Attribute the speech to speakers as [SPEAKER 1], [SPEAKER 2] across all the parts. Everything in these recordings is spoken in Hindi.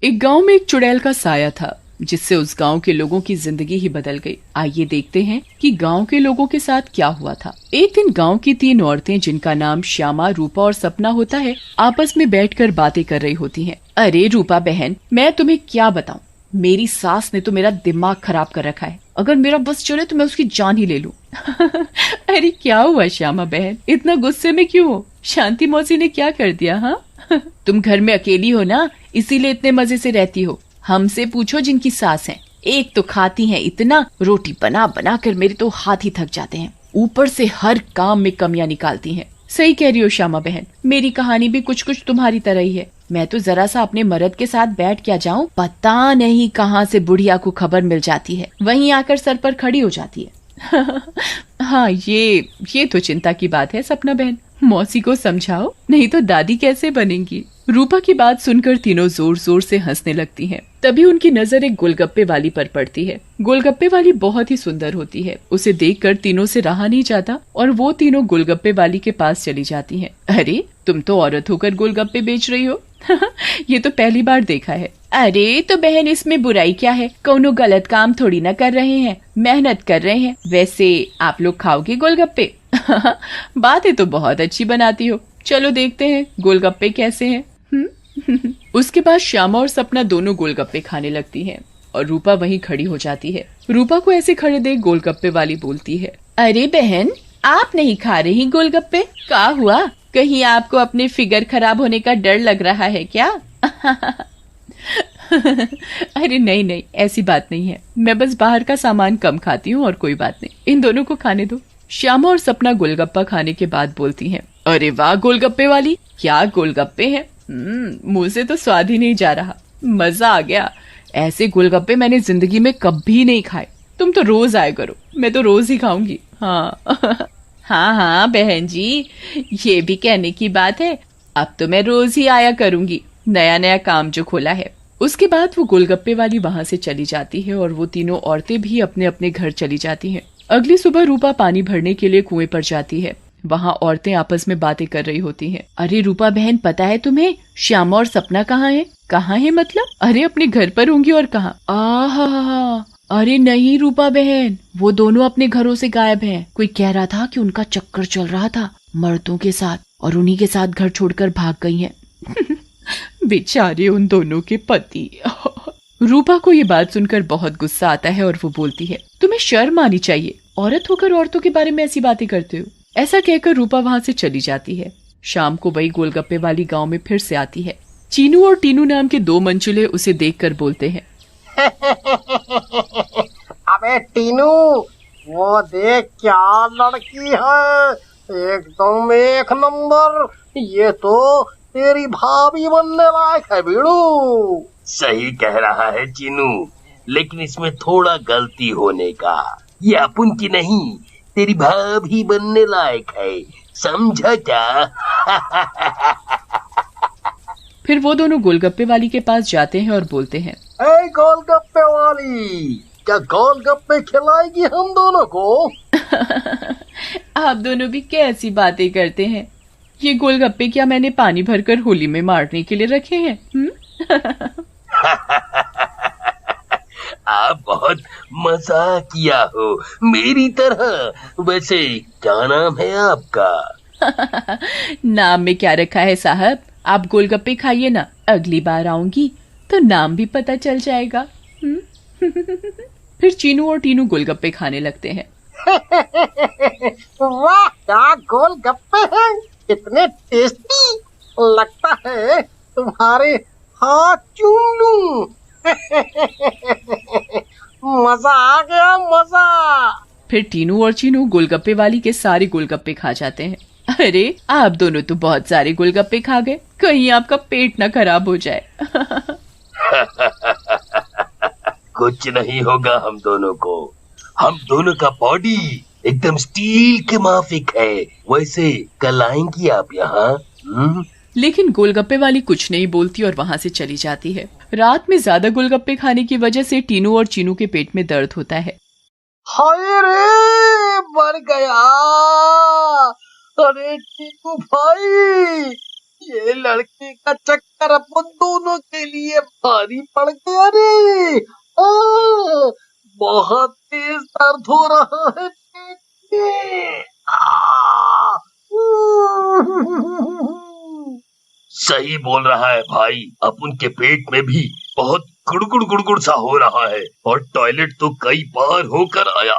[SPEAKER 1] एक गांव में एक चुड़ैल का साया था जिससे उस गांव के लोगों की जिंदगी ही बदल गई। आइए देखते हैं कि गांव के लोगों के साथ क्या हुआ था। एक दिन गांव की 3 औरतें, जिनका नाम श्यामा, रूपा और सपना होता है, आपस में बैठकर बातें कर रही होती हैं। अरे रूपा बहन, मैं तुम्हें क्या बताऊं, मेरी सास ने तो मेरा दिमाग खराब कर रखा है। अगर मेरा बस चले तो मैं उसकी जान ही ले लूं। अरे क्या हुआ श्यामा बहन, इतना गुस्से में क्यों हो? शांति मौसी ने क्या कर दिया? हाँ तुम घर में अकेली हो ना, इसीलिए इतने मजे से रहती हो। हमसे पूछो जिनकी सास है, एक तो खाती हैं इतना, रोटी बना बना कर मेरे तो हाथ ही थक जाते हैं, ऊपर से हर काम में कमियां निकालती हैं। सही कह रही हो श्यामा बहन, मेरी कहानी भी कुछ कुछ तुम्हारी तरह ही है। मैं तो जरा सा अपने मर्द के साथ बैठ क्या जाऊं, पता नहीं कहां से बुढ़िया को खबर मिल जाती है, वहीं आकर सर पर खड़ी हो जाती है। हाँ ये तो चिंता की बात है सपना बहन, मौसी को समझाओ, नहीं तो दादी कैसे बनेंगी। रूपा की बात सुनकर तीनों जोर जोर से हंसने लगती हैं। तभी उनकी नजर एक गोलगप्पे वाली पर पड़ती है। गोलगप्पे वाली बहुत ही सुंदर होती है, उसे देखकर तीनों से रहा नहीं जाता और वो तीनों गोलगप्पे वाली के पास चली जाती हैं। अरे तुम तो औरत होकर गोलगप्पे बेच रही हो। ये तो पहली बार देखा है। अरे तो बहन, इसमें बुराई क्या है, कौनो गलत काम थोड़ी ना कर रहे हैं, मेहनत कर रहे हैं। वैसे आप लोग खाओगे गोलगप्पे? बातें तो बहुत अच्छी बनाती हो, चलो देखते हैं गोलगप्पे कैसे हैं। उसके बाद श्यामा और सपना दोनों गोलगप्पे खाने लगती हैं और रूपा वहीं खड़ी हो जाती है। रूपा को ऐसे खड़े देख गोलगप्पे वाली बोलती है, अरे बहन, आप नहीं खा रही गोलगप्पे? क्या हुआ, कहीं आपको अपने फिगर खराब होने का डर लग रहा है क्या? अरे नहीं नहीं, ऐसी बात नहीं है, मैं बस बाहर का सामान कम खाती हूँ और कोई बात नहीं, इन दोनों को खाने दो। श्यामा और सपना गोलगप्पा खाने के बाद बोलती हैं, अरे वाह गोलगप्पे वाली, क्या गोलगप्पे हैं, मुंह से तो स्वाद ही नहीं जा रहा, मजा आ गया। ऐसे गोलगप्पे मैंने जिंदगी में कभी नहीं खाए, तुम तो रोज आया करो, मैं तो रोज ही खाऊंगी। हाँ हाँ हाँ बहन जी, ये भी कहने की बात है, अब तो मैं रोज ही आया करूंगी, नया नया काम जो खोला है। उसके बाद वो गोलगप्पे वाली वहां से चली जाती है और वो तीनों औरतें भी अपने अपने घर चली जाती हैं। अगली सुबह रूपा पानी भरने के लिए कुएं पर जाती है। वहाँ औरतें आपस में बातें कर रही होती हैं। अरे रूपा बहन, पता है तुम्हें श्यामा और सपना कहाँ है? कहाँ है मतलब? अरे अपने घर पर होंगी और कहाँ? आहा, अरे नहीं रूपा बहन, वो दोनों अपने घरों से गायब हैं। कोई कह रहा था कि उनका चक्कर चल रहा था मर्दों के साथ और उन्हीं के साथ घर छोड़कर भाग गई हैं। बेचारे उन दोनों के पति। रूपा को ये बात सुनकर बहुत गुस्सा आता है और वो बोलती है, तुम्हें शर्म आनी चाहिए, औरत होकर औरतों के बारे में ऐसी बातें करते हो। ऐसा कहकर रूपा वहाँ से चली जाती है। शाम को वही गोलगप्पे वाली गांव में फिर से आती है। चीनू और टीनू नाम के 2 मंचुले उसे देखकर बोलते हैं,
[SPEAKER 2] अबे टीनू, वो देख क्या लड़की है, एकदम एक नंबर, ये तो तेरी भाभी बनने लायक है बीड़ू।
[SPEAKER 3] सही कह रहा है चीनू, लेकिन इसमें थोड़ा गलती होने का, ये अपन की नहीं, तेरी भाभी बनने लायक है, समझा क्या?
[SPEAKER 1] फिर वो दोनों गोलगप्पे वाली के पास जाते हैं और बोलते हैं,
[SPEAKER 2] ए गोलगप्पे वाली, क्या गोलगप्पे खिलाएगी हम दोनों को?
[SPEAKER 1] आप दोनों भी कैसी बातें करते हैं, ये गोलगप्पे क्या मैंने पानी भरकर होली में मारने के लिए रखे हैं?
[SPEAKER 3] आप बहुत मजाक किया हो मेरी तरह। वैसे क्या नाम है आपका?
[SPEAKER 1] नाम में क्या रखा है साहब, आप गोलगप्पे खाइए ना, अगली बार आऊंगी तो नाम भी पता चल जाएगा। फिर चीनू और टीनू गोलगप्पे खाने लगते हैं।
[SPEAKER 2] वाह, क्या गोलगप्पे हैं, इतने टेस्टी, लगता है तुम्हारे हाथ चूम लूं। मजा आ गया, मजा।
[SPEAKER 1] फिर टीनू और चीनू गोलगप्पे वाली के सारे गोलगप्पे खा जाते हैं। अरे आप दोनों तो बहुत सारे गोलगप्पे खा गए, कहीं आपका पेट ना खराब हो जाए।
[SPEAKER 3] कुछ नहीं होगा हम दोनों को, हम दोनों का बॉडी एकदम स्टील के माफिक है। वैसे कल आएंगी आप यहाँ?
[SPEAKER 1] लेकिन गोलगप्पे वाली कुछ नहीं बोलती और वहाँ से चली जाती है। रात में ज्यादा गोलगप्पे खाने की वजह से टीनू और चीनू के पेट में दर्द होता है।
[SPEAKER 2] हाय रे, मर गया। अरे टीनू भाई, ये लड़के का चक्कर अपन दोनों के लिए भारी पड़ गया रे। बहुत तेज दर्द हो रहा है पेट में।
[SPEAKER 3] सही बोल रहा है भाई, अपन के पेट में भी बहुत गुड़गुड़ गुड़गुड़ सा हो रहा है और टॉयलेट तो कई बार होकर आया।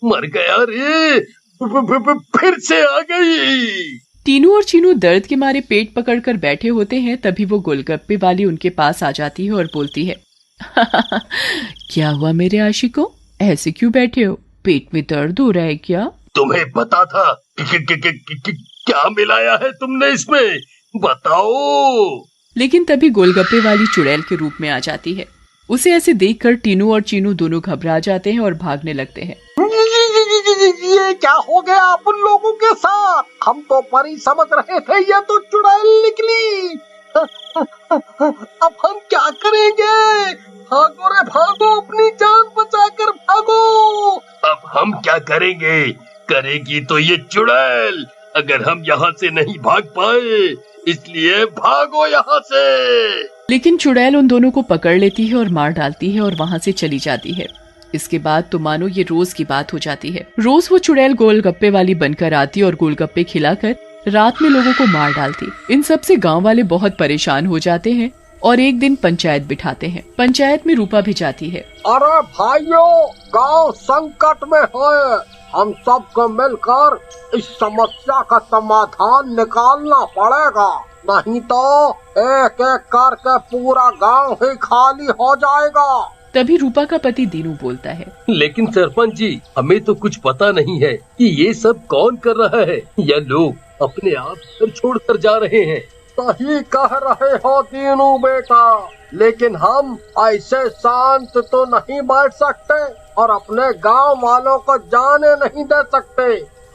[SPEAKER 3] मर गया रे, फिर से आ गई।
[SPEAKER 1] टीनू और चीनू दर्द के मारे पेट पकड़कर बैठे होते हैं। तभी वो गोलगप्पे वाली उनके पास आ जाती है और बोलती है, क्या हुआ मेरे आशिकों, ऐसे क्यों बैठे हो, पेट में दर्द हो रहा है क्या?
[SPEAKER 3] तुम्हें पता था क्या मिलाया है तुमने इसमें, बताओ।
[SPEAKER 1] लेकिन तभी गोलगप्पे वाली चुड़ैल के रूप में आ जाती है। उसे ऐसे देखकर टीनू और चीनू दोनों घबरा जाते हैं और भागने लगते हैं।
[SPEAKER 2] ये क्या हो गया अपन लोगों के साथ? हम तो परी समझ रहे थे, ये तो चुड़ैल निकली। अब हम क्या करेंगे? भागो रे भागो, अपनी जान बचाकर भागो।
[SPEAKER 3] अब हम क्या करेंगे? करेगी तो ये चुड़ैल, अगर हम यहाँ से नहीं भाग पाए, इसलिए भागो यहाँ से।
[SPEAKER 1] लेकिन चुड़ैल उन दोनों को पकड़ लेती है और मार डालती है और वहाँ से चली जाती है। इसके बाद तो मानो ये रोज की बात हो जाती है। रोज वो चुड़ैल गोलगप्पे वाली बनकर आती और गोलगप्पे खिलाकर रात में लोगों को मार डालती। इन सब से गांव वाले बहुत परेशान हो जाते हैं और एक दिन पंचायत बिठाते हैं। पंचायत में रूपा भी जाती है।
[SPEAKER 2] अरे भाइयों, गांव संकट में है, हम सबको मिलकर इस समस्या का समाधान निकालना पड़ेगा, नहीं तो एक एक करके पूरा गांव ही खाली हो जाएगा।
[SPEAKER 1] तभी रूपा का पति दीनू बोलता है,
[SPEAKER 3] लेकिन सरपंच जी, हमें तो कुछ पता नहीं है कि ये सब कौन कर रहा है, या लोग अपने आप घर छोड़कर जा रहे हैं।
[SPEAKER 2] सही कह रहे हो दीनू बेटा, लेकिन हम ऐसे शांत तो नहीं बैठ सकते और अपने गांव वालों को जाने नहीं दे सकते।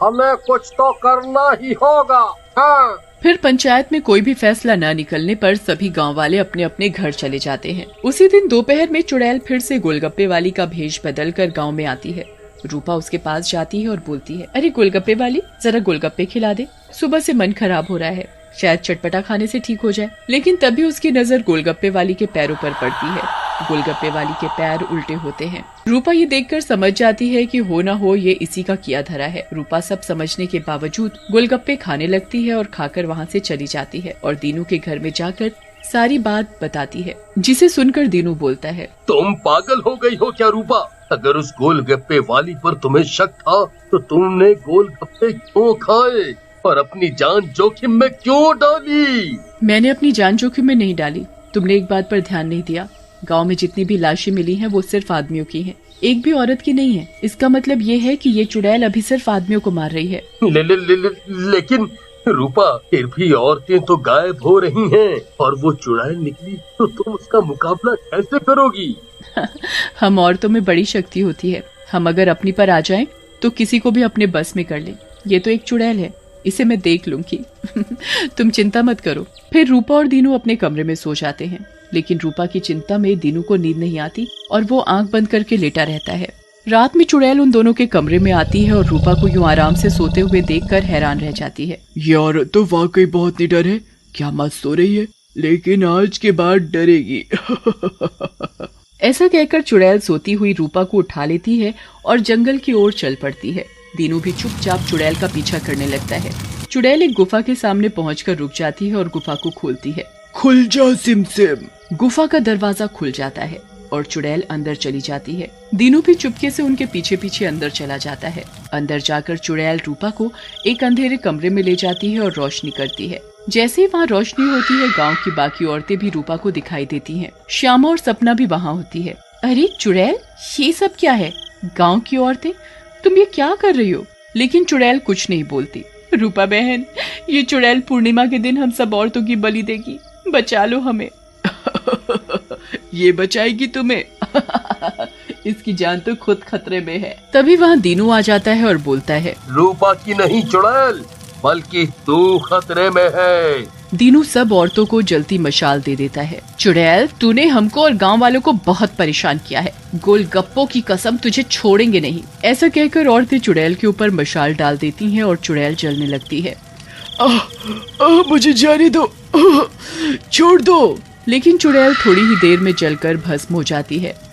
[SPEAKER 2] हमें कुछ तो करना ही होगा। हाँ।
[SPEAKER 1] फिर पंचायत में कोई भी फैसला न निकलने पर सभी गांव वाले अपने अपने घर चले जाते हैं। उसी दिन दोपहर में चुड़ैल फिर से गोलगप्पे वाली का भेष बदल कर गाँव में आती है। रूपा उसके पास जाती है और बोलती है, अरे गोलगप्पे वाली, जरा गोलगप्पे खिला दे, सुबह से मन खराब हो रहा है, शायद चटपटा खाने से ठीक हो जाए। लेकिन तभी उसकी नजर गोलगप्पे वाली के पैरों पर पड़ती है। गोलगप्पे वाली के पैर उल्टे होते हैं। रूपा ये देखकर समझ जाती है कि हो ना हो ये इसी का किया धरा है। रूपा सब समझने के बावजूद गोलगप्पे खाने लगती है और खाकर वहाँ से चली जाती है और दीनू के घर में जाकर सारी बात बताती है, जिसे सुनकर दीनू बोलता है,
[SPEAKER 3] तुम पागल हो गई हो क्या रूपा? अगर उस गोलगप्पे वाली पर तुम्हें शक था तो तुमने गोलगप्पे क्यों खाए और अपनी जान जोखिम में क्यों डाली?
[SPEAKER 1] मैंने अपनी जान जोखिम में नहीं डाली, तुमने एक बात पर ध्यान नहीं दिया। गांव में जितनी भी लाशें मिली हैं वो सिर्फ आदमियों की हैं, एक भी औरत की नहीं है। इसका मतलब ये है कि ये चुड़ैल अभी सिर्फ आदमियों को मार रही है।
[SPEAKER 3] लेकिन रूपा, फिर भी औरतें तो गायब हो रही हैं और वो चुड़ैल निकली तो तुम उसका मुकाबला कैसे करोगी?
[SPEAKER 1] हम औरतों में बड़ी शक्ति होती है, हम अगर अपनी पर आ जाएं तो किसी को भी अपने बस में कर लें। ये तो एक चुड़ैल है, इसे मैं देख लूंगी। तुम चिंता मत करो। फिर रूपा और दीनू अपने कमरे में सो जाते हैं, लेकिन रूपा की चिंता में दीनू को नींद नहीं आती और वो आंख बंद करके लेटा रहता है। रात में चुड़ैल उन दोनों के कमरे में आती है और रूपा को यूं आराम से सोते हुए देखकर हैरान रह जाती है।
[SPEAKER 4] ये औरत तो वाकई बहुत निडर है, क्या मत सो रही है, लेकिन आज के बाद डरेगी।
[SPEAKER 1] ऐसा कहकर चुड़ैल सोती हुई रूपा को उठा लेती है और जंगल की ओर चल पड़ती है। दीनू भी चुपचाप चुड़ैल का पीछा करने लगता है। चुड़ैल एक गुफा के सामने पहुंचकर रुक जाती है और गुफा को खोलती है।
[SPEAKER 4] खुल जा सिमसिम।
[SPEAKER 1] गुफा का दरवाजा खुल जाता है और चुड़ैल अंदर चली जाती है। दीनू भी चुपके से उनके पीछे पीछे अंदर चला जाता है। अंदर जाकर चुड़ैल रूपा को एक अंधेरे कमरे में ले जाती है और रोशनी करती है। जैसे ही वहाँ रोशनी होती है, गांव की बाकी औरतें भी रूपा को दिखाई देती हैं। श्यामा और सपना भी वहाँ होती है। अरे चुड़ैल, ये सब क्या है? गांव की औरतें, तुम ये क्या कर रही हो? लेकिन चुड़ैल कुछ नहीं बोलती। रूपा बहन, ये चुड़ैल पूर्णिमा के दिन हम सब औरतों की बलि देगी, बचा लो हमें।
[SPEAKER 4] ये बचाएगी तुम्हें।
[SPEAKER 1] इसकी जान तो खुद खतरे में है। तभी वहाँ दीनू आ जाता है और बोलता है,
[SPEAKER 3] रूपा की नहीं चुड़ैल, बल्कि तू खतरे में है।
[SPEAKER 1] दीनू सब औरतों को जलती मशाल दे देता है। चुड़ैल, तूने हमको और गांव वालों को बहुत परेशान किया है, गोलगप्पों की कसम तुझे छोड़ेंगे नहीं। ऐसा कहकर औरतें चुड़ैल के ऊपर मशाल डाल देती हैं और चुड़ैल जलने लगती है।
[SPEAKER 4] मुझे जाने दो, छोड़ दो।
[SPEAKER 1] लेकिन चुड़ैल थोड़ी ही देर में जलकर भस्म हो जाती है